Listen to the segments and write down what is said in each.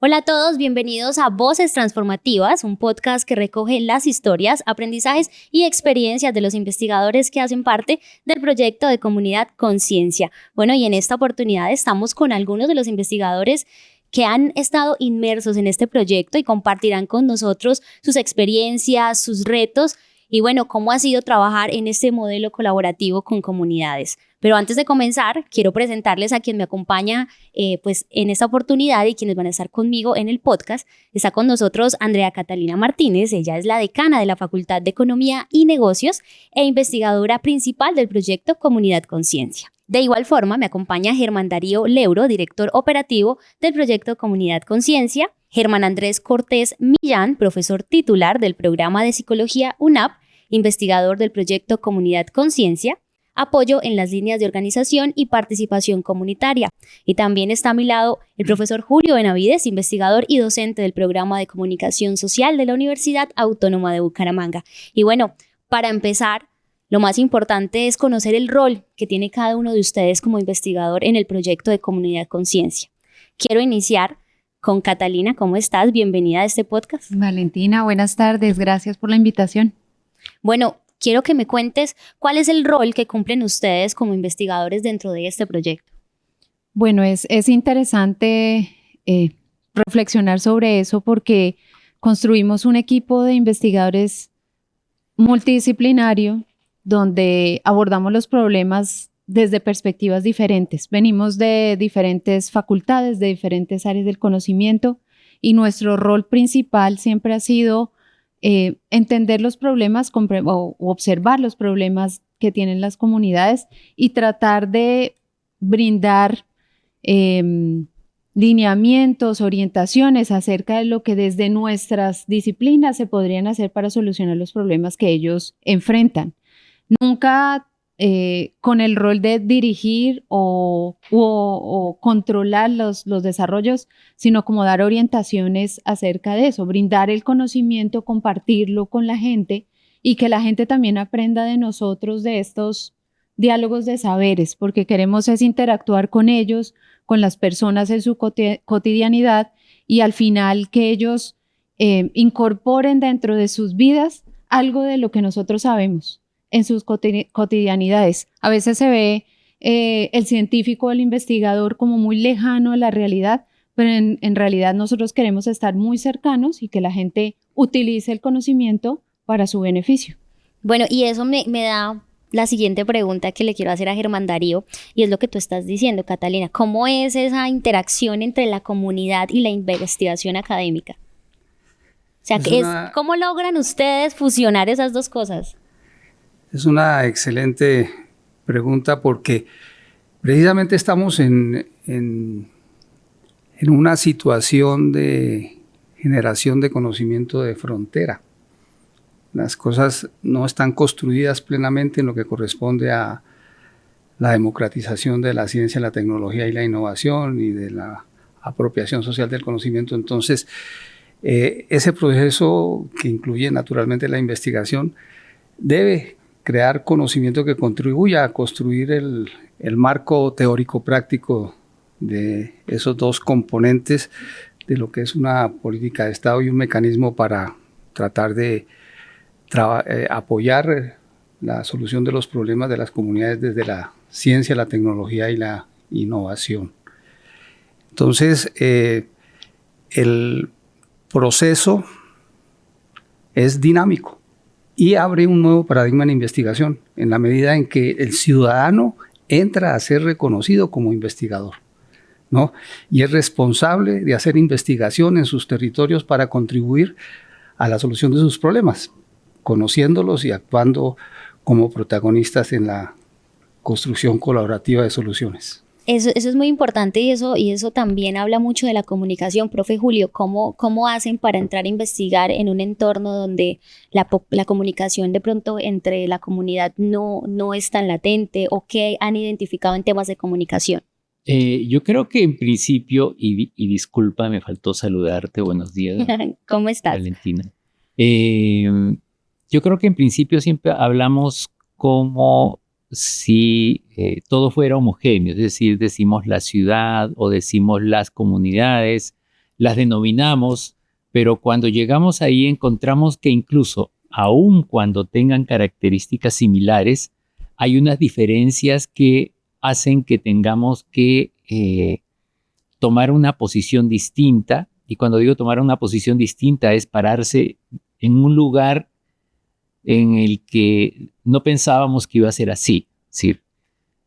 Hola a todos, bienvenidos a Voces Transformativas, un podcast que recoge las historias, aprendizajes y experiencias de los investigadores que hacen parte del proyecto de Comunidad Conciencia. Bueno, y en esta oportunidad estamos con algunos de los investigadores que han estado inmersos en este proyecto y compartirán con nosotros sus experiencias, sus retos y bueno, cómo ha sido trabajar en este modelo colaborativo con comunidades. Pero antes de comenzar, quiero presentarles a quien me acompaña en esta oportunidad y quienes van a estar conmigo en el podcast. Está con nosotros Andrea Catalina Martínez. Ella es la decana de la Facultad de Economía y Negocios e investigadora principal del proyecto Comunidad Conciencia. De igual forma, me acompaña Germán Darío Leuro, director operativo del proyecto Comunidad Conciencia, Germán Andrés Cortés Millán, profesor titular del programa de Psicología UNAP, investigador del proyecto Comunidad Conciencia, apoyo en las líneas de organización y participación comunitaria. Y también está a mi lado el profesor Julio Benavides, investigador y docente del programa de comunicación social de la Universidad Autónoma de Bucaramanga. Y bueno, para empezar, lo más importante es conocer el rol que tiene cada uno de ustedes como investigador en el proyecto de Comunidad Conciencia. Quiero iniciar con Catalina. ¿Cómo estás? Bienvenida a este podcast. Valentina, buenas tardes. Gracias por la invitación. Bueno, quiero que me cuentes cuál es el rol que cumplen ustedes como investigadores dentro de este proyecto. Bueno, es interesante reflexionar sobre eso porque construimos un equipo de investigadores multidisciplinario donde abordamos los problemas desde perspectivas diferentes. Venimos de diferentes facultades, de diferentes áreas del conocimiento y nuestro rol principal siempre ha sido entender los problemas o observar los problemas que tienen las comunidades y tratar de brindar lineamientos, orientaciones acerca de lo que desde nuestras disciplinas se podrían hacer para solucionar los problemas que ellos enfrentan. Nunca con el rol de dirigir o controlar los desarrollos, sino como dar orientaciones acerca de eso, brindar el conocimiento, compartirlo con la gente y que la gente también aprenda de nosotros de estos diálogos de saberes, porque queremos es interactuar con ellos, con las personas en su cotidianidad y al final que ellos incorporen dentro de sus vidas algo de lo que nosotros sabemos en sus cotidianidades. A veces se ve el científico, el investigador como muy lejano a la realidad, pero en realidad nosotros queremos estar muy cercanos y que la gente utilice el conocimiento para su beneficio. Bueno, y eso me da la siguiente pregunta que le quiero hacer a Germán Darío, y es lo que tú estás diciendo, Catalina. ¿Cómo es esa interacción entre la comunidad y la investigación académica? O sea, ¿cómo logran ustedes fusionar esas dos cosas? Es una excelente pregunta porque precisamente estamos en una situación de generación de conocimiento de frontera. Las cosas no están construidas plenamente en lo que corresponde a la democratización de la ciencia, la tecnología y la innovación y de la apropiación social del conocimiento. Entonces, ese proceso que incluye naturalmente la investigación debe crear conocimiento que contribuya a construir el marco teórico práctico de esos dos componentes de lo que es una política de Estado y un mecanismo para tratar de apoyar la solución de los problemas de las comunidades desde la ciencia, la tecnología y la innovación. Entonces, el proceso es dinámico y abre un nuevo paradigma en investigación en la medida en que el ciudadano entra a ser reconocido como investigador, ¿no? Y es responsable de hacer investigación en sus territorios para contribuir a la solución de sus problemas, conociéndolos y actuando como protagonistas en la construcción colaborativa de soluciones. Eso es muy importante y eso también habla mucho de la comunicación. Profe Julio, ¿cómo hacen para entrar a investigar en un entorno donde la comunicación de pronto entre la comunidad no es tan latente o qué han identificado en temas de comunicación? Yo creo que en principio, y disculpa, me faltó saludarte, buenos días. ¿Cómo estás? Valentina. Yo creo que en principio siempre hablamos como si todo fuera homogéneo, es decir, decimos la ciudad o decimos las comunidades, las denominamos, pero cuando llegamos ahí encontramos que incluso, aun cuando tengan características similares, hay unas diferencias que hacen que tengamos que tomar una posición distinta. Y cuando digo tomar una posición distinta es pararse en un lugar en el que no pensábamos que iba a ser así. Es decir,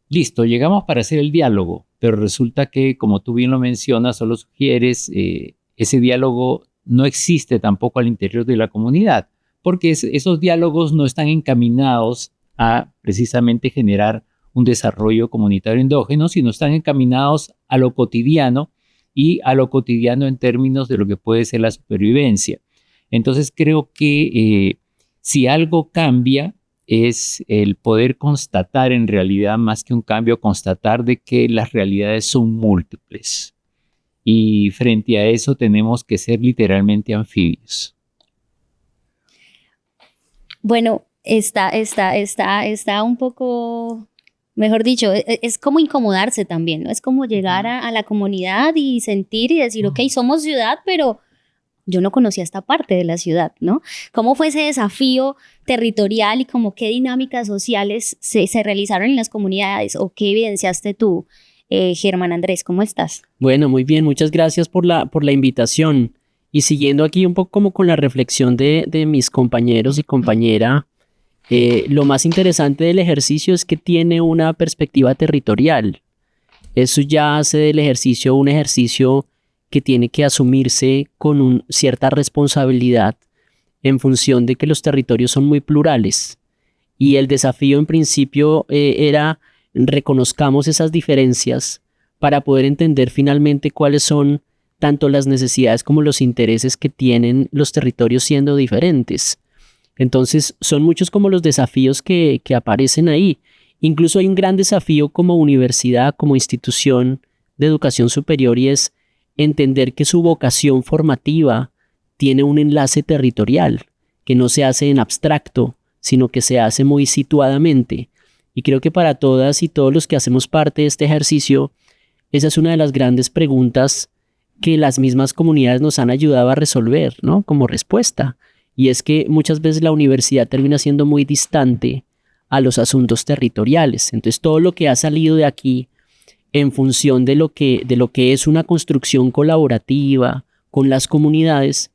listo, llegamos para hacer el diálogo, pero resulta que, como tú bien lo mencionas o lo sugieres, ese diálogo no existe tampoco al interior de la comunidad, porque esos diálogos no están encaminados a precisamente generar un desarrollo comunitario endógeno, sino están encaminados a lo cotidiano y a lo cotidiano en términos de lo que puede ser la supervivencia. Entonces creo que si algo cambia es el poder constatar en realidad, más que un cambio, constatar de que las realidades son múltiples. Y frente a eso tenemos que ser literalmente anfibios. Bueno, está un poco, mejor dicho, es como incomodarse también, ¿no? Es como llegar a la comunidad y sentir y decir, ok, somos ciudad, pero yo no conocía esta parte de la ciudad, ¿no? ¿Cómo fue ese desafío territorial y como qué dinámicas sociales se realizaron en las comunidades o qué evidenciaste tú, Germán Andrés? ¿Cómo estás? Bueno, muy bien, muchas gracias por la invitación. Y siguiendo aquí un poco como con la reflexión de mis compañeros y compañera, lo más interesante del ejercicio es que tiene una perspectiva territorial. Eso ya hace del ejercicio un ejercicio que tiene que asumirse con cierta responsabilidad en función de que los territorios son muy plurales. Y el desafío en principio era reconozcamos esas diferencias para poder entender finalmente cuáles son tanto las necesidades como los intereses que tienen los territorios siendo diferentes. Entonces son muchos como los desafíos que aparecen ahí. Incluso hay un gran desafío como universidad, como institución de educación superior, y es entender que su vocación formativa tiene un enlace territorial, que no se hace en abstracto, sino que se hace muy situadamente. Y creo que para todas y todos los que hacemos parte de este ejercicio, esa es una de las grandes preguntas que las mismas comunidades nos han ayudado a resolver, ¿no? Como respuesta. Y es que muchas veces la universidad termina siendo muy distante a los asuntos territoriales. Entonces todo lo que ha salido de aquí en función de lo que es una construcción colaborativa con las comunidades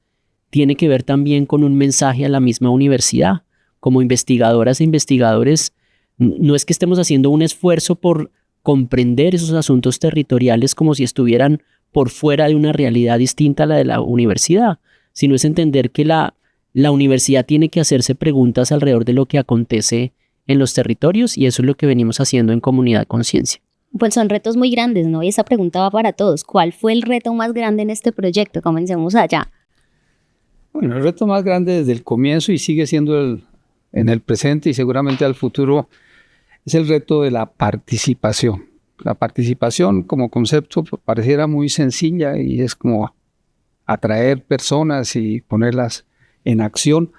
tiene que ver también con un mensaje a la misma universidad. Como investigadoras e investigadores, no es que estemos haciendo un esfuerzo por comprender esos asuntos territoriales como si estuvieran por fuera de una realidad distinta a la de la universidad, sino es entender que la universidad tiene que hacerse preguntas alrededor de lo que acontece en los territorios, y eso es lo que venimos haciendo en Comunidad Conciencia. Pues son retos muy grandes, ¿no? Y esa pregunta va para todos. ¿Cuál fue el reto más grande en este proyecto? Comencemos allá. Bueno, el reto más grande desde el comienzo y sigue siendo en el presente y seguramente al futuro es el reto de la participación. La participación como concepto pareciera muy sencilla y es como atraer personas y ponerlas en acción,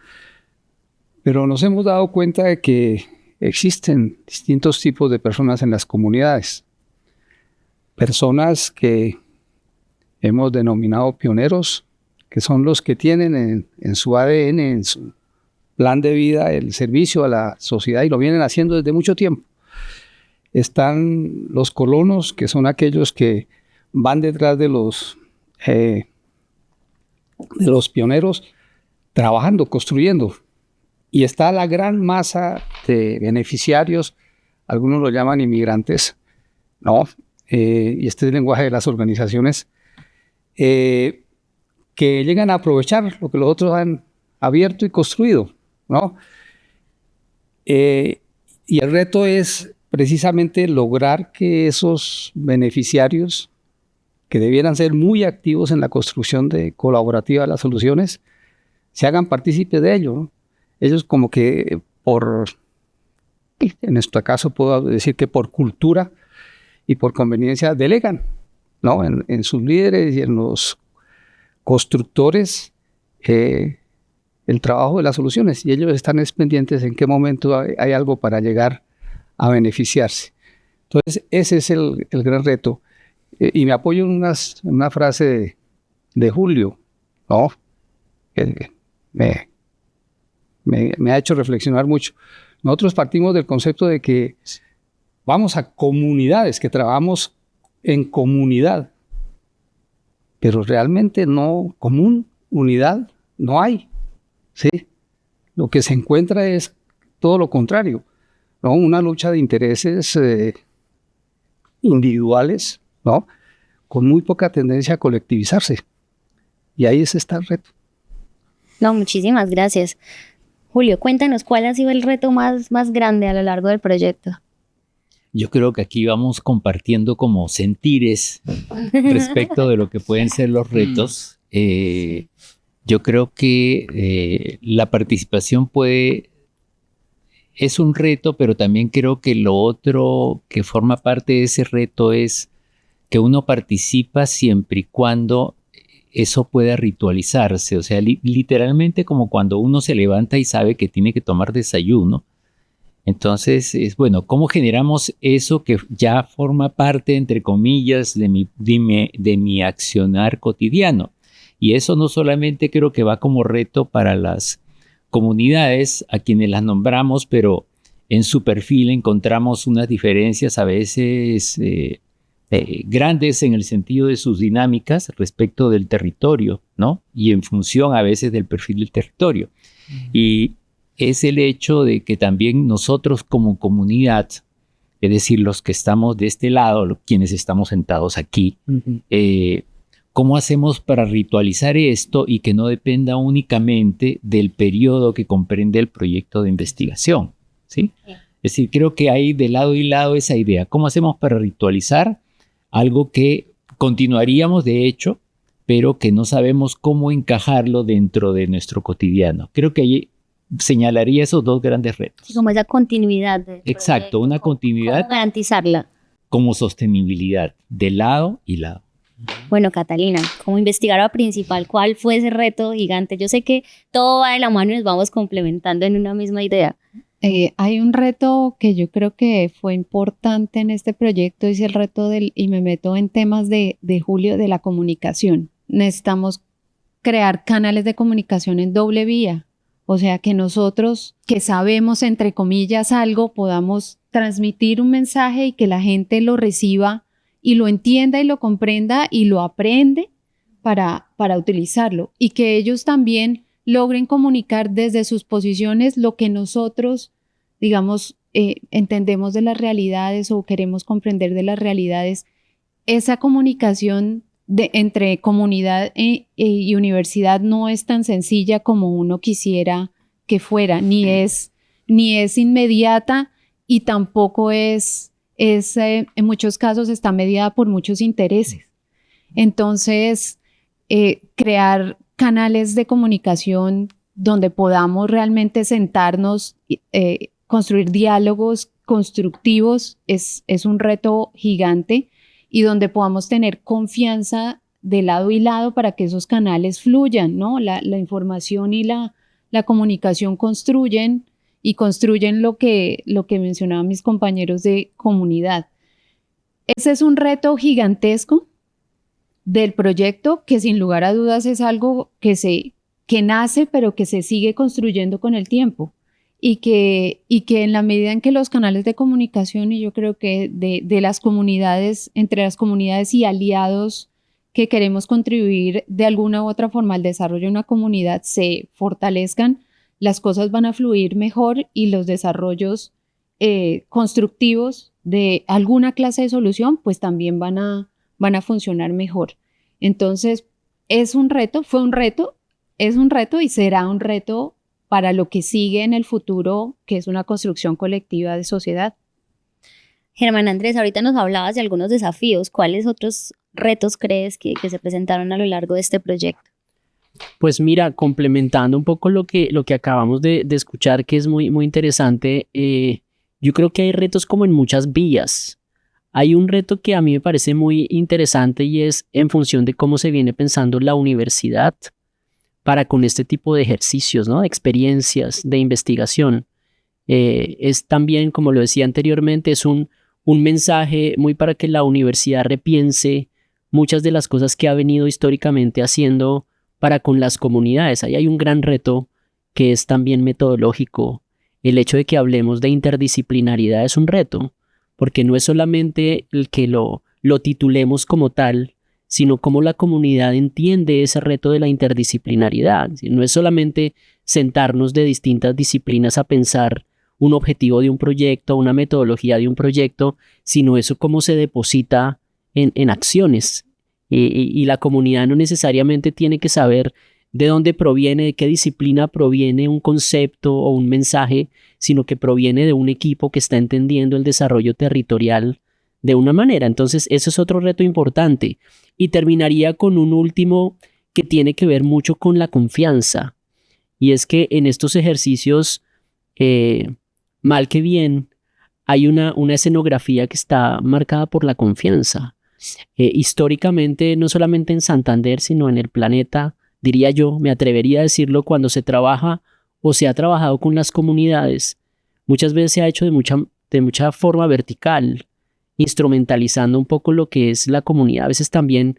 pero nos hemos dado cuenta de que existen distintos tipos de personas en las comunidades. Personas que hemos denominado pioneros, que son los que tienen en su ADN, en su plan de vida, el servicio a la sociedad y lo vienen haciendo desde mucho tiempo. Están los colonos, que son aquellos que van detrás de los pioneros, trabajando, construyendo. Y está la gran masa de beneficiarios, algunos lo llaman inmigrantes, ¿no? Y este es el lenguaje de las organizaciones, que llegan a aprovechar lo que los otros han abierto y construido, ¿no? Y el reto es precisamente lograr que esos beneficiarios, que debieran ser muy activos en la construcción colaborativa de las soluciones, se hagan partícipes de ello, ¿no? Ellos como que en nuestro caso puedo decir que por cultura y por conveniencia delegan, ¿no? En sus líderes y en los constructores el trabajo de las soluciones, y ellos están pendientes en qué momento hay algo para llegar a beneficiarse. Entonces ese es el gran reto, y me apoyo en una frase de Julio, ¿no? Me ha hecho reflexionar mucho. Nosotros partimos del concepto de que vamos a comunidades, que trabajamos en comunidad, pero realmente no, unidad no hay, ¿sí? Lo que se encuentra es todo lo contrario, ¿no? Una lucha de intereses individuales, ¿no? Con muy poca tendencia a colectivizarse. Y ahí está el reto. No, muchísimas gracias. Julio, cuéntanos cuál ha sido el reto más grande a lo largo del proyecto. Yo creo que aquí vamos compartiendo como sentires respecto de lo que pueden ser los retos. Yo creo que la participación es un reto, pero también creo que lo otro que forma parte de ese reto es que uno participa siempre y cuando eso pueda ritualizarse. O sea, literalmente como cuando uno se levanta y sabe que tiene que tomar desayuno. Entonces, bueno, ¿cómo generamos eso que ya forma parte, entre comillas, de mi accionar cotidiano? Y eso no solamente creo que va como reto para las comunidades a quienes las nombramos, pero en su perfil encontramos unas diferencias a veces grandes en el sentido de sus dinámicas respecto del territorio, ¿no? Y en función a veces del perfil del territorio. Y es el hecho de que también nosotros como comunidad, es decir, los que estamos de este lado, quienes estamos sentados aquí, ¿cómo hacemos para ritualizar esto y que no dependa únicamente del periodo que comprende el proyecto de investigación? ¿Sí? Es decir, creo que hay de lado y lado esa idea. ¿Cómo hacemos para ritualizar algo que continuaríamos de hecho, pero que no sabemos cómo encajarlo dentro de nuestro cotidiano? Creo que allí señalaría esos dos grandes retos. Sí, como esa continuidad. Exacto, proyecto, una continuidad. ¿Cómo garantizarla? Como sostenibilidad, de lado y lado. Bueno, Catalina, como investigadora principal, ¿cuál fue ese reto gigante? Yo sé que todo va de la mano y nos vamos complementando en una misma idea. Hay un reto que yo creo que fue importante en este proyecto, es el reto y me meto en temas de Julio, de la comunicación. Necesitamos crear canales de comunicación en doble vía. O sea, que nosotros que sabemos, entre comillas, algo, podamos transmitir un mensaje y que la gente lo reciba y lo entienda y lo comprenda y lo aprende para utilizarlo. Y que ellos también logren comunicar desde sus posiciones lo que nosotros, digamos, entendemos de las realidades o queremos comprender de las realidades. Esa comunicación entre comunidad y universidad no es tan sencilla como uno quisiera que fuera, ni es inmediata y tampoco es en muchos casos está mediada por muchos intereses. Entonces, crear canales de comunicación donde podamos realmente sentarnos, construir diálogos constructivos es un reto gigante, y donde podamos tener confianza de lado y lado para que esos canales fluyan, ¿no? La información y la comunicación construyen lo que mencionaban mis compañeros de comunidad. Ese es un reto gigantesco del proyecto que sin lugar a dudas es algo que nace pero que se sigue construyendo con el tiempo. Y que en la medida en que los canales de comunicación, y yo creo que de las comunidades, entre las comunidades y aliados que queremos contribuir de alguna u otra forma al desarrollo de una comunidad, se fortalezcan, las cosas van a fluir mejor y los desarrollos constructivos de alguna clase de solución pues también van a funcionar mejor. Entonces es un reto y será un reto para lo que sigue en el futuro, que es una construcción colectiva de sociedad. Germán Andrés, ahorita nos hablabas de algunos desafíos. ¿Cuáles otros retos crees que se presentaron a lo largo de este proyecto? Pues mira, complementando un poco lo que acabamos de escuchar, que es muy, muy interesante, yo creo que hay retos como en muchas vías. Hay un reto que a mí me parece muy interesante y es en función de cómo se viene pensando la universidad para con este tipo de ejercicios, ¿no? De experiencias, de investigación. Es también, como lo decía anteriormente, es un mensaje muy para que la universidad repiense muchas de las cosas que ha venido históricamente haciendo para con las comunidades. Ahí hay un gran reto que es también metodológico. El hecho de que hablemos de interdisciplinaridad es un reto, porque no es solamente el que lo titulemos como tal, sino cómo la comunidad entiende ese reto de la interdisciplinaridad. No es solamente sentarnos de distintas disciplinas a pensar un objetivo de un proyecto, una metodología de un proyecto, sino eso cómo se deposita en acciones. Y la comunidad no necesariamente tiene que saber de dónde proviene, de qué disciplina proviene un concepto o un mensaje, sino que proviene de un equipo que está entendiendo el desarrollo territorial de una manera. Entonces, eso es otro reto importante. Y terminaría con un último que tiene que ver mucho con la confianza. Y es que en estos ejercicios, mal que bien, hay una escenografía que está marcada por la confianza. Históricamente, no solamente en Santander, sino en el planeta, diría yo, me atrevería a decirlo, cuando se trabaja o se ha trabajado con las comunidades, muchas veces se ha hecho de mucha forma vertical, instrumentalizando un poco lo que es la comunidad, a veces también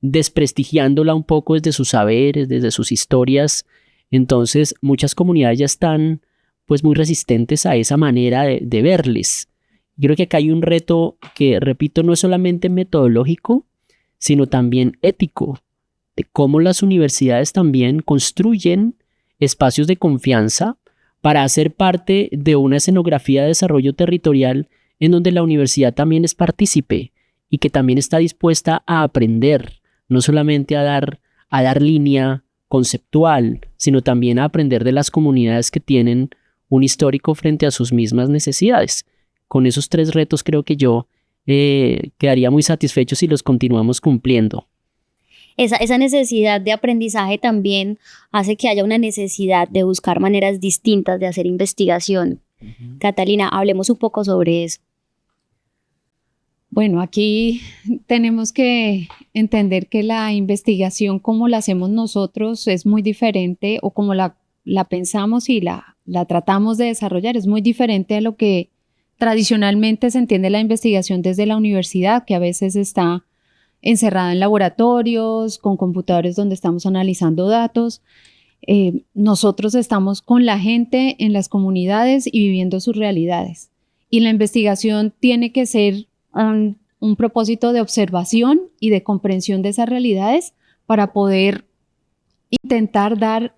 desprestigiándola un poco desde sus saberes, desde sus historias. Entonces, muchas comunidades ya están pues muy resistentes a esa manera de verles. Creo que acá hay un reto que, repito, no es solamente metodológico, sino también ético, de cómo las universidades también construyen espacios de confianza para hacer parte de una escenografía de desarrollo territorial en donde la universidad también es partícipe y que también está dispuesta a aprender, no solamente a dar línea conceptual, sino también a aprender de las comunidades que tienen un histórico frente a sus mismas necesidades. Con esos 3 retos creo que yo quedaría muy satisfecho si los continuamos cumpliendo. Esa necesidad de aprendizaje también hace que haya una necesidad de buscar maneras distintas de hacer investigación. Catalina, hablemos un poco sobre eso. Bueno, aquí tenemos que entender que la investigación como la hacemos nosotros es muy diferente, o como la pensamos y la tratamos de desarrollar es muy diferente a lo que tradicionalmente se entiende la investigación desde la universidad, que a veces está encerrada en laboratorios, con computadores donde estamos analizando datos. Nosotros estamos con la gente en las comunidades y viviendo sus realidades. Y la investigación tiene que ser un propósito de observación y de comprensión de esas realidades para poder intentar dar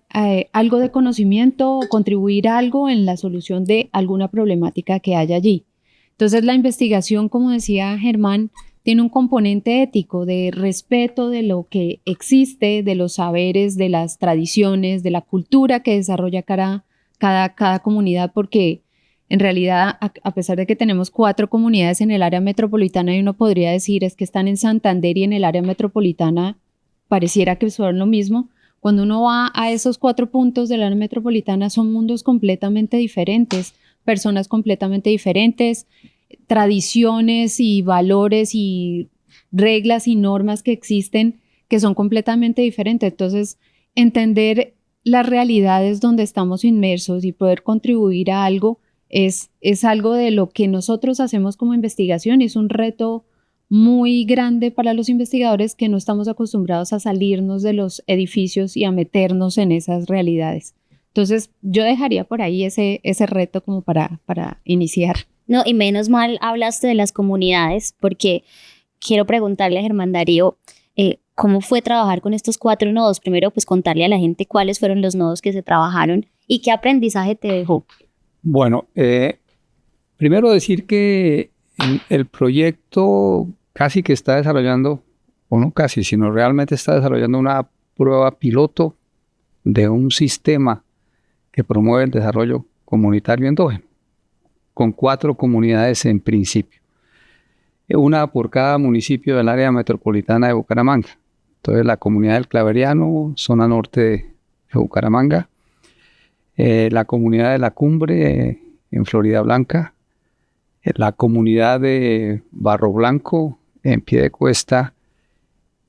algo de conocimiento o contribuir algo en la solución de alguna problemática que haya allí. Entonces, la investigación, como decía Germán, tiene un componente ético de respeto de lo que existe, de los saberes, de las tradiciones, de la cultura que desarrolla cada comunidad, porque en realidad, a pesar de que tenemos 4 comunidades en el área metropolitana, y uno podría decir es que están en Santander y en el área metropolitana pareciera que son lo mismo. Cuando uno va a esos 4 puntos del área metropolitana, son mundos completamente diferentes, personas completamente diferentes, tradiciones y valores y reglas y normas que existen que son completamente diferentes. Entonces, entender las realidades donde estamos inmersos y poder contribuir a algo es algo de lo que nosotros hacemos como investigación, y es un reto muy grande para los investigadores que no estamos acostumbrados a salirnos de los edificios y a meternos en esas realidades. Entonces, yo dejaría por ahí ese reto como para iniciar. No, y menos mal hablaste de las comunidades, porque quiero preguntarle a Germán Darío, ¿cómo fue trabajar con estos 4 nodos? Primero, pues contarle a la gente cuáles fueron los nodos que se trabajaron y qué aprendizaje te dejó. Bueno, primero decir que el proyecto casi que está desarrollando, o no casi, sino realmente está desarrollando una prueba piloto de un sistema que promueve el desarrollo comunitario endógeno, con 4 comunidades en principio, una por cada municipio del área metropolitana de Bucaramanga. Entonces, la comunidad del Claveriano, zona norte de Bucaramanga, la comunidad de La Cumbre en Florida Blanca, la comunidad de Barro Blanco en Piedecuesta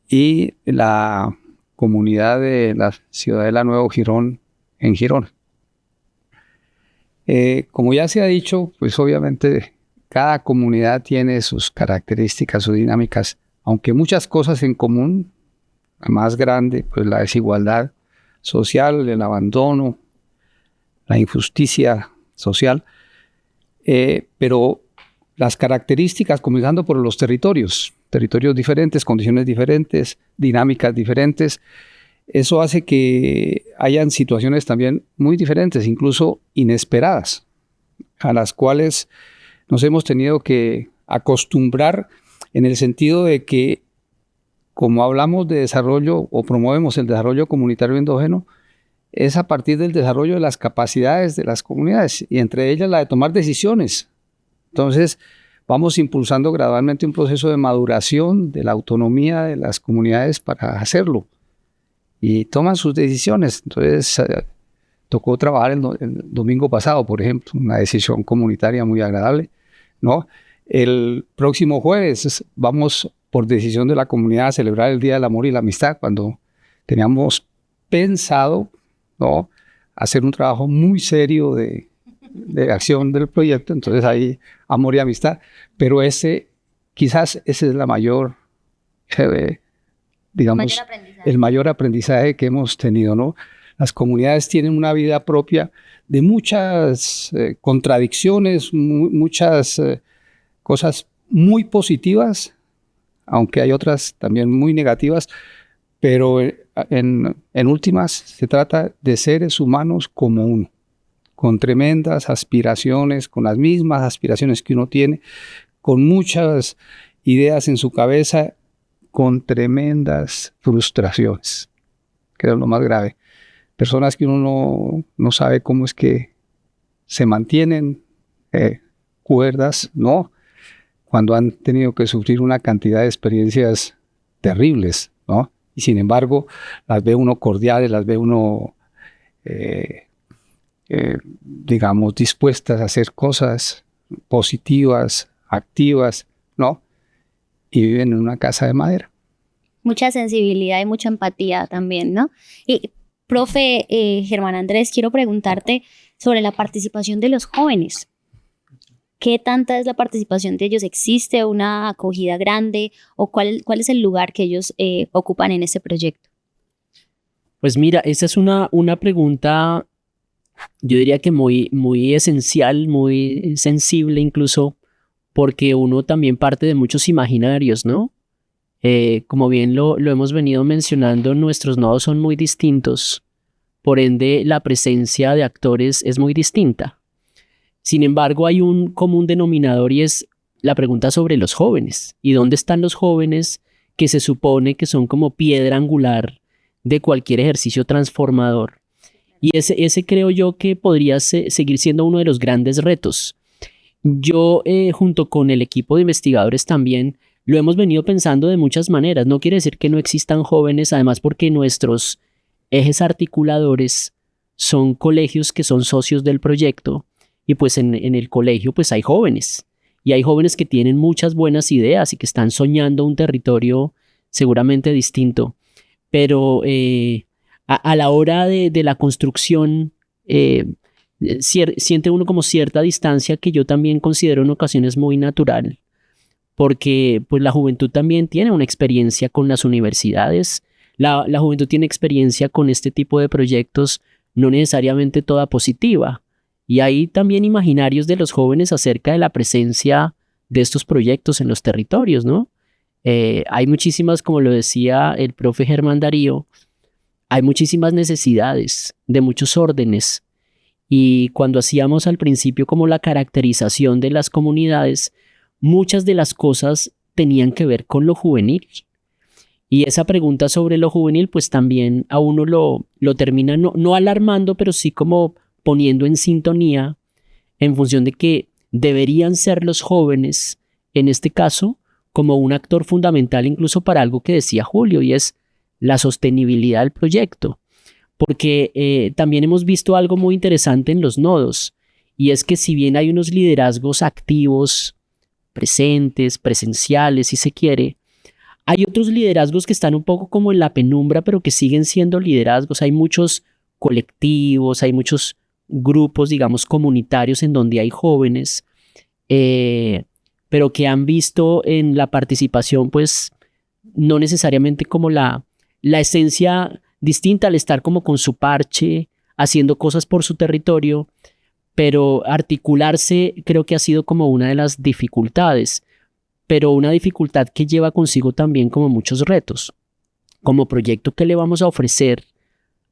y la comunidad de la Ciudadela Nuevo Girón en Girón. Como ya se ha dicho, pues obviamente cada comunidad tiene sus características, sus dinámicas aunque muchas cosas en común, la más grande, pues la desigualdad social, el abandono, la injusticia social, pero las características, comenzando por los territorios diferentes, condiciones diferentes, dinámicas diferentes, eso hace que hayan situaciones también muy diferentes, incluso inesperadas, a las cuales nos hemos tenido que acostumbrar en el sentido de que, como hablamos de desarrollo o promovemos el desarrollo comunitario endógeno, es a partir del desarrollo de las capacidades de las comunidades y entre ellas la de tomar decisiones. Entonces, vamos impulsando gradualmente un proceso de maduración de la autonomía de las comunidades para hacerlo y toman sus decisiones. Entonces, tocó trabajar el domingo pasado, por ejemplo, una decisión comunitaria muy agradable, ¿no? El próximo jueves vamos, por decisión de la comunidad, a celebrar el Día del Amor y la Amistad, cuando teníamos pensado, ¿no?, hacer un trabajo muy serio de acción del proyecto. Entonces hay amor y amistad, pero quizás ese es la mayor, digamos, el mayor aprendizaje que hemos tenido, ¿no? Las comunidades tienen una vida propia de muchas contradicciones, muchas cosas muy positivas, aunque hay otras también muy negativas, pero en últimas se trata de seres humanos como uno, con tremendas aspiraciones, con las mismas aspiraciones que uno tiene, con muchas ideas en su cabeza, con tremendas frustraciones, que es lo más grave. Personas que uno no sabe cómo es que se mantienen cuerdas, ¿no?, cuando han tenido que sufrir una cantidad de experiencias terribles, ¿no? Y sin embargo, las ve uno cordiales, las ve uno, digamos, dispuestas a hacer cosas positivas, activas, ¿no? Y viven en una casa de madera. Mucha sensibilidad y mucha empatía también, ¿no? Y, profe Germán Andrés, quiero preguntarte sobre la participación de los jóvenes. ¿Qué tanta es la participación de ellos? ¿Existe una acogida grande? ¿O cuál es el lugar que ellos ocupan en este proyecto? Pues mira, esa es una pregunta, yo diría que muy, muy esencial, muy sensible incluso, porque uno también parte de muchos imaginarios, ¿no? Como bien lo hemos venido mencionando, nuestros nodos son muy distintos, por ende la presencia de actores es muy distinta. Sin embargo, hay un común denominador y es la pregunta sobre los jóvenes. ¿Y dónde están los jóvenes que se supone que son como piedra angular de cualquier ejercicio transformador? Y ese creo yo que podría seguir siendo uno de los grandes retos. Yo, junto con el equipo de investigadores también, lo hemos venido pensando de muchas maneras. No quiere decir que no existan jóvenes, además porque nuestros ejes articuladores son colegios que son socios del proyecto. Y pues en el colegio pues hay jóvenes y hay jóvenes que tienen muchas buenas ideas y que están soñando un territorio seguramente distinto, pero a la hora de la construcción siente uno como cierta distancia que yo también considero en ocasiones muy natural, porque pues la juventud también tiene una experiencia con las universidades, la juventud tiene experiencia con este tipo de proyectos, no necesariamente toda positiva. Y hay también imaginarios de los jóvenes acerca de la presencia de estos proyectos en los territorios, ¿no? Hay muchísimas, como lo decía el profe Germán Darío, hay muchísimas necesidades de muchos órdenes. Y cuando hacíamos al principio como la caracterización de las comunidades, muchas de las cosas tenían que ver con lo juvenil. Y esa pregunta sobre lo juvenil, pues también a uno lo termina no alarmando, pero sí como poniendo en sintonía en función de que deberían ser los jóvenes, en este caso, como un actor fundamental incluso para algo que decía Julio, y es la sostenibilidad del proyecto. Porque también hemos visto algo muy interesante en los nodos, y es que si bien hay unos liderazgos activos, presentes, presenciales, si se quiere, hay otros liderazgos que están un poco como en la penumbra, pero que siguen siendo liderazgos. Hay muchos colectivos, hay muchos grupos, digamos, comunitarios en donde hay jóvenes, pero que han visto en la participación, pues, no necesariamente como la esencia distinta al estar como con su parche, haciendo cosas por su territorio, pero articularse creo que ha sido como una de las dificultades, pero una dificultad que lleva consigo también como muchos retos. Como proyecto, ¿qué le vamos a ofrecer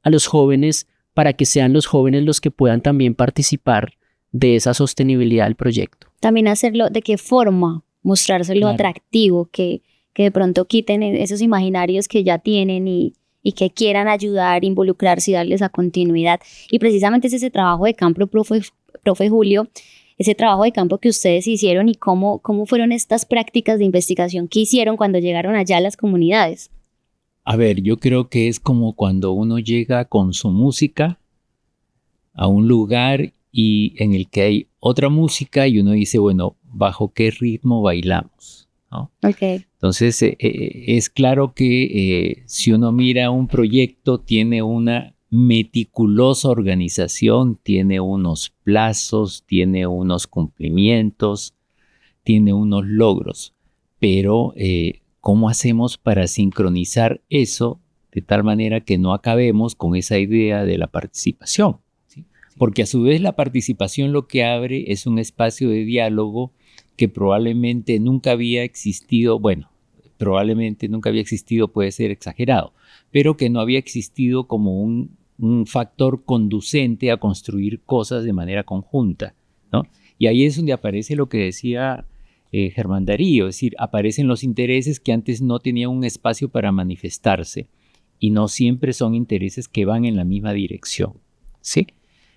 a los jóvenes para que sean los jóvenes los que puedan también participar de esa sostenibilidad del proyecto? También hacerlo, ¿de qué forma? Mostrárselo atractivo, que de pronto quiten esos imaginarios que ya tienen y que quieran ayudar, involucrarse y darles a continuidad. Y precisamente es ese trabajo de campo, profe Julio, ese trabajo de campo que ustedes hicieron y cómo fueron estas prácticas de investigación que hicieron cuando llegaron allá a las comunidades. A ver, yo creo que es como cuando uno llega con su música a un lugar y en el que hay otra música y uno dice, bueno, ¿bajo qué ritmo bailamos? ¿No? Okay. Entonces, es claro que si uno mira un proyecto, tiene una meticulosa organización, tiene unos plazos, tiene unos cumplimientos, tiene unos logros, pero ¿cómo hacemos para sincronizar eso de tal manera que no acabemos con esa idea de la participación? ¿Sí? Porque a su vez la participación lo que abre es un espacio de diálogo que probablemente nunca había existido, bueno, probablemente nunca había existido, puede ser exagerado, pero que no había existido como un factor conducente a construir cosas de manera conjunta, ¿no? Y ahí es donde aparece lo que decía Germán Darío, es decir, aparecen los intereses que antes no tenían un espacio para manifestarse y no siempre son intereses que van en la misma dirección, ¿sí?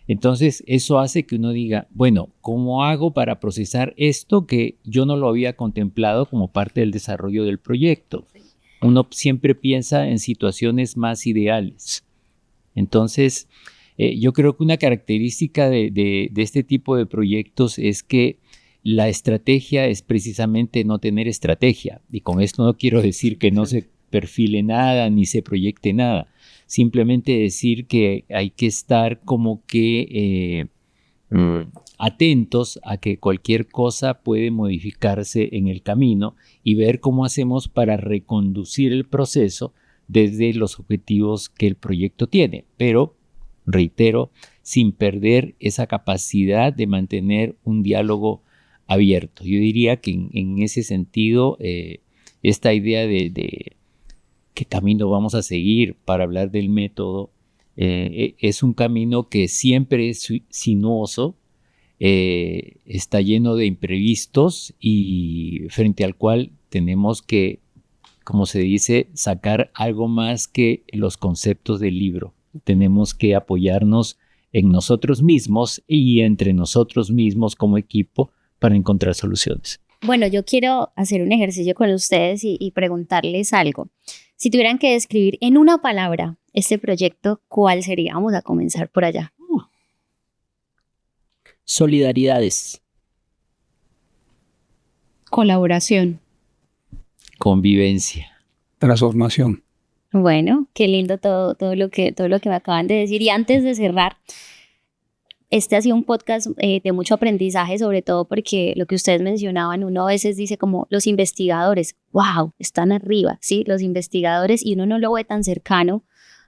Entonces eso hace que uno diga, bueno, ¿cómo hago para procesar esto que yo no lo había contemplado como parte del desarrollo del proyecto? Uno siempre piensa en situaciones más ideales. Entonces, yo creo que una característica de este tipo de proyectos es que la estrategia es precisamente no tener estrategia. Y con esto no quiero decir que no se perfile nada ni se proyecte nada. Simplemente decir que hay que estar como que atentos a que cualquier cosa puede modificarse en el camino y ver cómo hacemos para reconducir el proceso desde los objetivos que el proyecto tiene. Pero, reitero, sin perder esa capacidad de mantener un diálogo abierto. Yo diría que en ese sentido, esta idea de qué camino vamos a seguir para hablar del método, es un camino que siempre es sinuoso, está lleno de imprevistos y frente al cual tenemos que, como se dice, sacar algo más que los conceptos del libro. Tenemos que apoyarnos en nosotros mismos y entre nosotros mismos como equipo para encontrar soluciones. Bueno, yo quiero hacer un ejercicio con ustedes y preguntarles algo. Si tuvieran que describir en una palabra este proyecto, ¿cuál sería? Vamos a comenzar por allá. Solidaridades. Colaboración. Convivencia. Transformación. Bueno, qué lindo todo lo que me acaban de decir. Y antes de cerrar, este ha sido un podcast de mucho aprendizaje, sobre todo porque lo que ustedes mencionaban, uno a veces dice como los investigadores, wow, están arriba, ¿sí? Los investigadores, y uno no lo ve tan cercano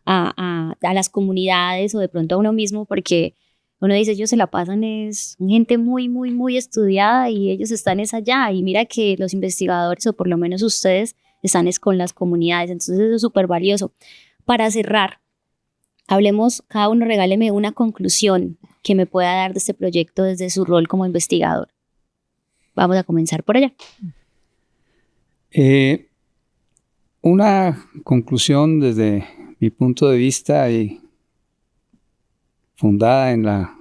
a las comunidades o de pronto a uno mismo, porque uno dice, ellos se la pasan, es gente muy, muy, muy estudiada y ellos están allá. Y mira que los investigadores, o por lo menos ustedes, están con las comunidades. Entonces eso es súper valioso. Para cerrar, hablemos, cada uno regáleme una conclusión que me pueda dar de este proyecto desde su rol como investigador. Vamos a comenzar por allá. Una conclusión desde mi punto de vista y fundada en la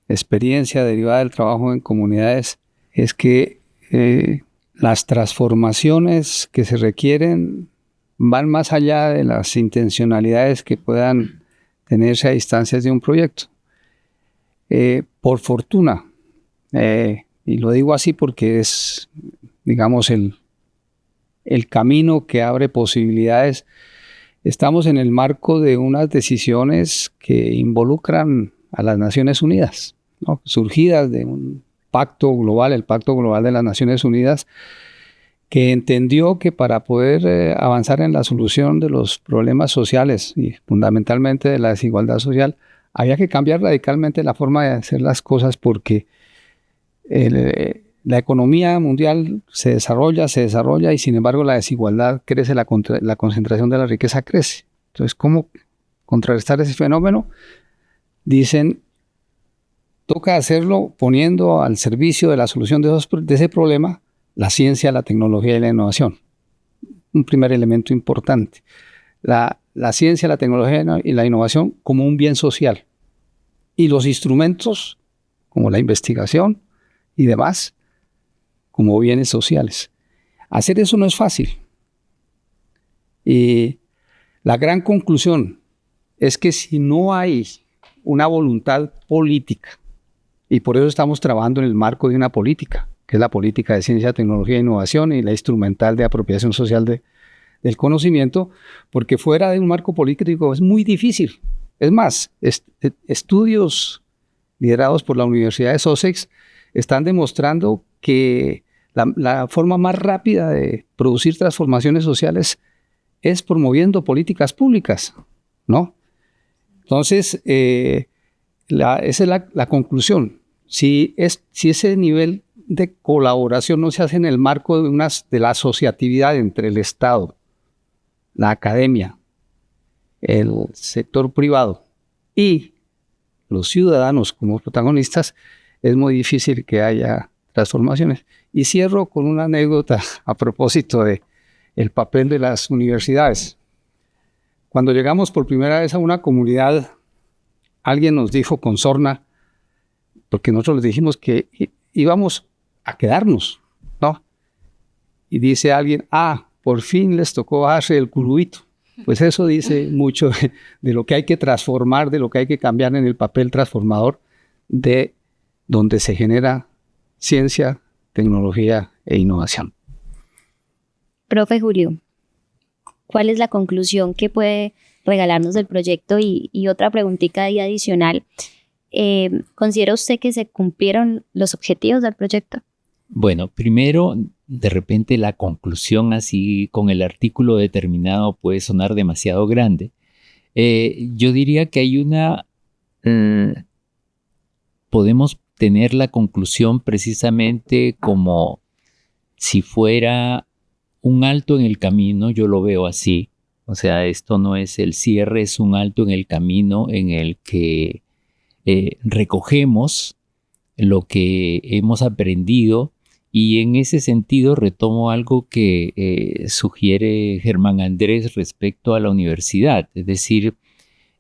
experiencia derivada del trabajo en comunidades es que las transformaciones que se requieren van más allá de las intencionalidades que puedan tenerse a distancias de un proyecto. Por fortuna, y lo digo así porque es, digamos, el camino que abre posibilidades, estamos en el marco de unas decisiones que involucran a las Naciones Unidas, ¿no? Surgidas de un pacto global, el Pacto Global de las Naciones Unidas, que entendió que para poder avanzar en la solución de los problemas sociales y fundamentalmente de la desigualdad social, había que cambiar radicalmente la forma de hacer las cosas porque la economía mundial se desarrolla y sin embargo la desigualdad crece, la concentración de la riqueza crece. Entonces, ¿cómo contrarrestar ese fenómeno? Dicen, toca hacerlo poniendo al servicio de la solución de ese problema la ciencia, la tecnología y la innovación. Un primer elemento importante. La ciencia, la tecnología y la innovación como un bien social. Y los instrumentos, como la investigación y demás, como bienes sociales. Hacer eso no es fácil. Y la gran conclusión es que si no hay una voluntad política, y por eso estamos trabajando en el marco de una política, que es la política de ciencia, tecnología e innovación y la instrumental de apropiación social del conocimiento, porque fuera de un marco político es muy difícil. Es más, estudios liderados por la Universidad de Sussex están demostrando que la forma más rápida de producir transformaciones sociales es promoviendo políticas públicas, ¿no? Entonces, esa es la conclusión. Si ese nivel de colaboración no se hace en el marco de la asociatividad entre el Estado, la academia, el sector privado y los ciudadanos como protagonistas, es muy difícil que haya transformaciones. Y cierro con una anécdota a propósito del papel de las universidades. Cuando llegamos por primera vez a una comunidad, alguien nos dijo con sorna, porque nosotros les dijimos que íbamos a quedarnos, ¿no? Y dice alguien, por fin les tocó bajarse el curubito. Pues eso dice mucho de lo que hay que transformar, de lo que hay que cambiar en el papel transformador de donde se genera ciencia, tecnología e innovación. Profe Julio, ¿cuál es la conclusión que puede regalarnos del proyecto? Y otra preguntita ahí adicional. ¿Considera usted que se cumplieron los objetivos del proyecto? Bueno, primero, de repente la conclusión así con el artículo determinado puede sonar demasiado grande. Yo diría que hay podemos tener la conclusión precisamente como si fuera un alto en el camino, yo lo veo así. O sea, esto no es el cierre, es un alto en el camino en el que recogemos lo que hemos aprendido. Y en ese sentido retomo algo que sugiere Germán Andrés respecto a la universidad. Es decir,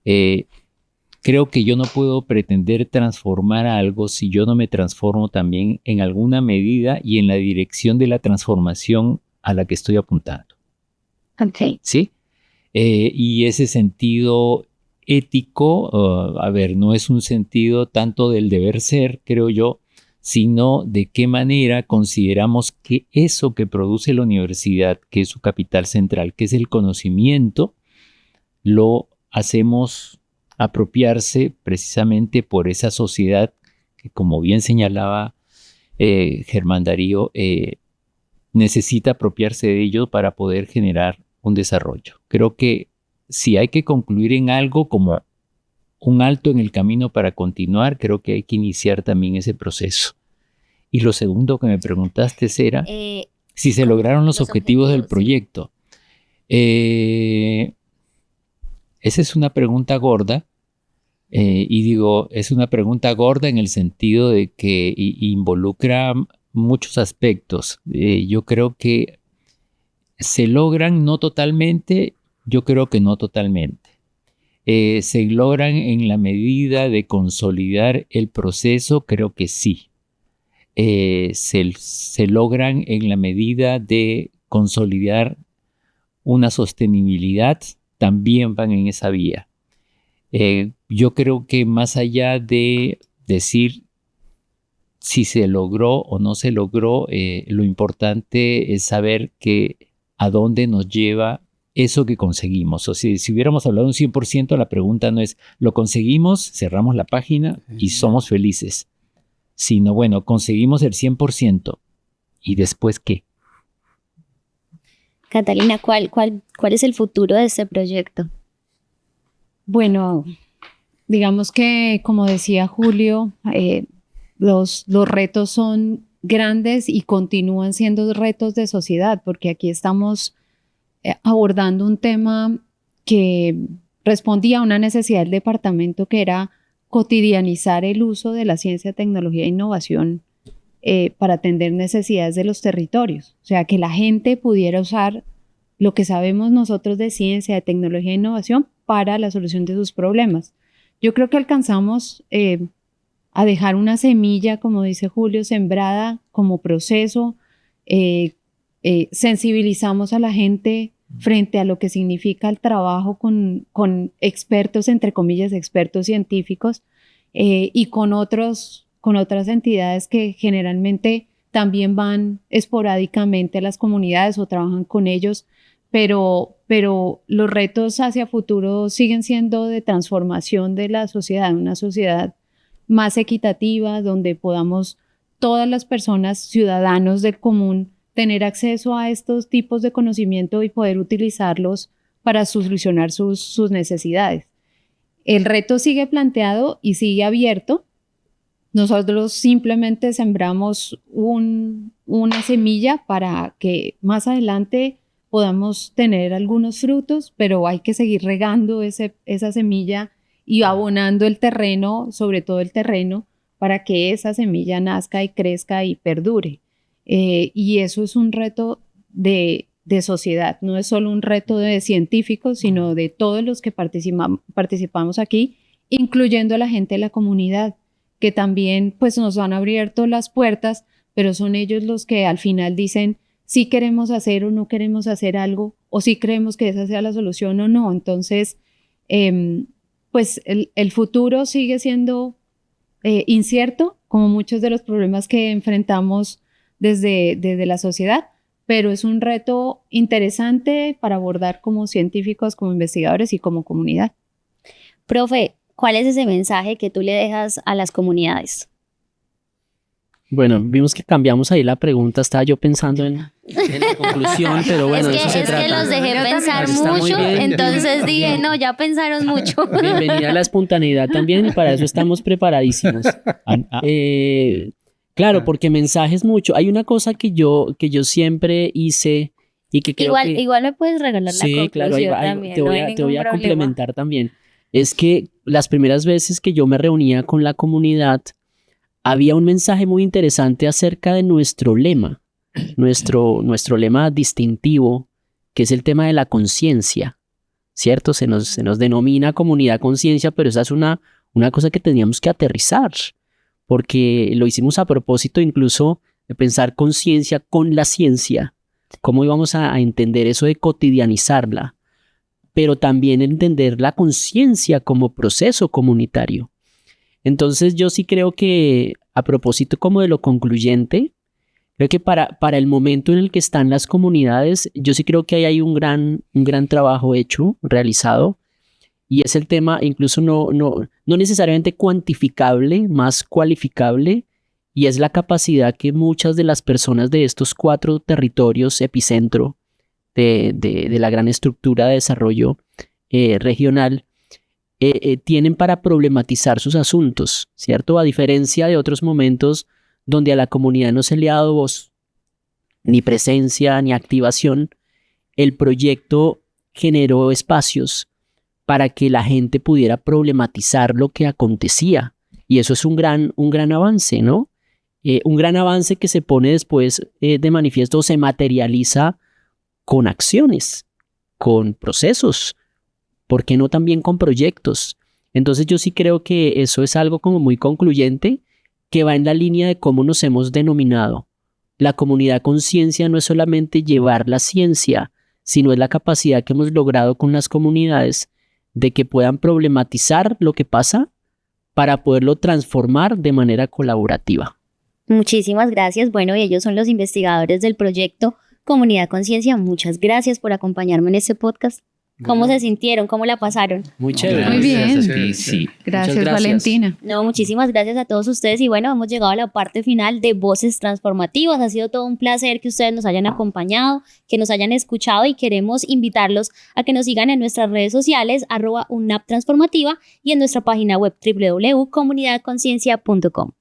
creo que yo no puedo pretender transformar algo si yo no me transformo también en alguna medida y en la dirección de la transformación a la que estoy apuntando. Ok. ¿Sí? Y ese sentido ético, no es un sentido tanto del deber ser, creo yo, sino de qué manera consideramos que eso que produce la universidad, que es su capital central, que es el conocimiento, lo hacemos apropiarse precisamente por esa sociedad que, como bien señalaba Germán Darío, necesita apropiarse de ello para poder generar un desarrollo. Creo que si hay que concluir en algo como un alto en el camino para continuar, creo que hay que iniciar también ese proceso. Y lo segundo que me preguntaste era si se lograron los objetivos del proyecto. Esa es una pregunta gorda, y digo, es una pregunta gorda en el sentido de que involucra muchos aspectos. Yo creo que se logran, no totalmente, yo creo que no totalmente. ¿Se logran en la medida de consolidar el proceso? Creo que sí. Se logran en la medida de consolidar una sostenibilidad, también van en esa vía. Yo creo que más allá de decir si se logró o no se logró, lo importante es saber a dónde nos lleva eso que conseguimos. O sea, si hubiéramos hablado un 100%, la pregunta no es, ¿lo conseguimos? Cerramos la página y somos felices. Sino, bueno, conseguimos el 100%. ¿Y después qué? Catalina, ¿cuál es el futuro de este proyecto? Bueno, digamos que, como decía Julio, los retos son grandes y continúan siendo retos de sociedad, porque aquí estamos abordando un tema que respondía a una necesidad del departamento, que era cotidianizar el uso de la ciencia, tecnología e innovación para atender necesidades de los territorios. O sea, que la gente pudiera usar lo que sabemos nosotros de ciencia, de tecnología e innovación para la solución de sus problemas. Yo creo que alcanzamos a dejar una semilla, como dice Julio, sembrada como proceso. Sensibilizamos a la gente frente a lo que significa el trabajo con expertos, entre comillas, expertos científicos, y con otras entidades que generalmente también van esporádicamente a las comunidades o trabajan con ellos, pero los retos hacia futuro siguen siendo de transformación de la sociedad, una sociedad más equitativa, donde podamos todas las personas, ciudadanos del común, tener acceso a estos tipos de conocimiento y poder utilizarlos para solucionar sus necesidades. El reto sigue planteado y sigue abierto. Nosotros simplemente sembramos una semilla para que más adelante podamos tener algunos frutos, pero hay que seguir regando esa semilla y abonando el terreno, sobre todo el terreno, para que esa semilla nazca y crezca y perdure. Y eso es un reto de sociedad, no es solo un reto de científicos, sino de todos los que participamos aquí, incluyendo a la gente de la comunidad, que también pues, nos han abierto las puertas, pero son ellos los que al final dicen si queremos hacer o no queremos hacer algo, o si creemos que esa sea la solución o no. Entonces, pues el futuro sigue siendo incierto, como muchos de los problemas que enfrentamos desde la sociedad, pero es un reto interesante para abordar como científicos, como investigadores y como comunidad. Profe, ¿cuál es ese mensaje que tú le dejas a las comunidades? Bueno, vimos que cambiamos ahí la pregunta, estaba yo pensando en la conclusión, pero bueno, de eso se trata. Es que los dejé pensar mucho, entonces dije, no, ya pensaron mucho. Bienvenida a la espontaneidad también y para eso estamos preparadísimos. Claro, porque mensajes mucho. Hay una cosa que yo siempre hice y que creo igual me puedes regalar la conclusión claro, también. Te voy a complementar también. Es que las primeras veces que yo me reunía con la comunidad, había un mensaje muy interesante acerca de nuestro lema, nuestro lema distintivo, que es el tema de la conciencia, ¿cierto? Se nos denomina comunidad conciencia, pero esa es una cosa que teníamos que aterrizar, porque lo hicimos a propósito incluso de pensar conciencia con la ciencia, cómo íbamos a entender eso de cotidianizarla, pero también entender la conciencia como proceso comunitario. Entonces yo sí creo que, a propósito como de lo concluyente, creo que para el momento en el que están las comunidades, yo sí creo que ahí hay un gran trabajo hecho, realizado, y es el tema incluso no necesariamente cuantificable, más cualificable, y es la capacidad que muchas de las personas de estos 4 territorios epicentro de la gran estructura de desarrollo regional tienen para problematizar sus asuntos, ¿cierto? A diferencia de otros momentos donde a la comunidad no se le ha dado voz, ni presencia, ni activación, el proyecto generó espacios para que la gente pudiera problematizar lo que acontecía. Y eso es un gran avance, ¿no? Un gran avance que se pone después de manifiesto, se materializa con acciones, con procesos, ¿por qué no también con proyectos? Entonces yo sí creo que eso es algo como muy concluyente, que va en la línea de cómo nos hemos denominado. La comunidad conciencia no es solamente llevar la ciencia, sino es la capacidad que hemos logrado con las comunidades de que puedan problematizar lo que pasa para poderlo transformar de manera colaborativa. Muchísimas gracias. Bueno, y ellos son los investigadores del proyecto Comunidad Conciencia. Muchas gracias por acompañarme en este podcast. ¿Cómo se sintieron? ¿Cómo la pasaron? Muy chévere. Muy bien. Sí, sí. Gracias, Muchas gracias. Valentina. No, muchísimas gracias a todos ustedes y bueno, hemos llegado a la parte final de Voces Transformativas. Ha sido todo un placer que ustedes nos hayan acompañado, que nos hayan escuchado y queremos invitarlos a que nos sigan en nuestras redes sociales @unaptransformativa y en nuestra página web www.comunidadconciencia.com.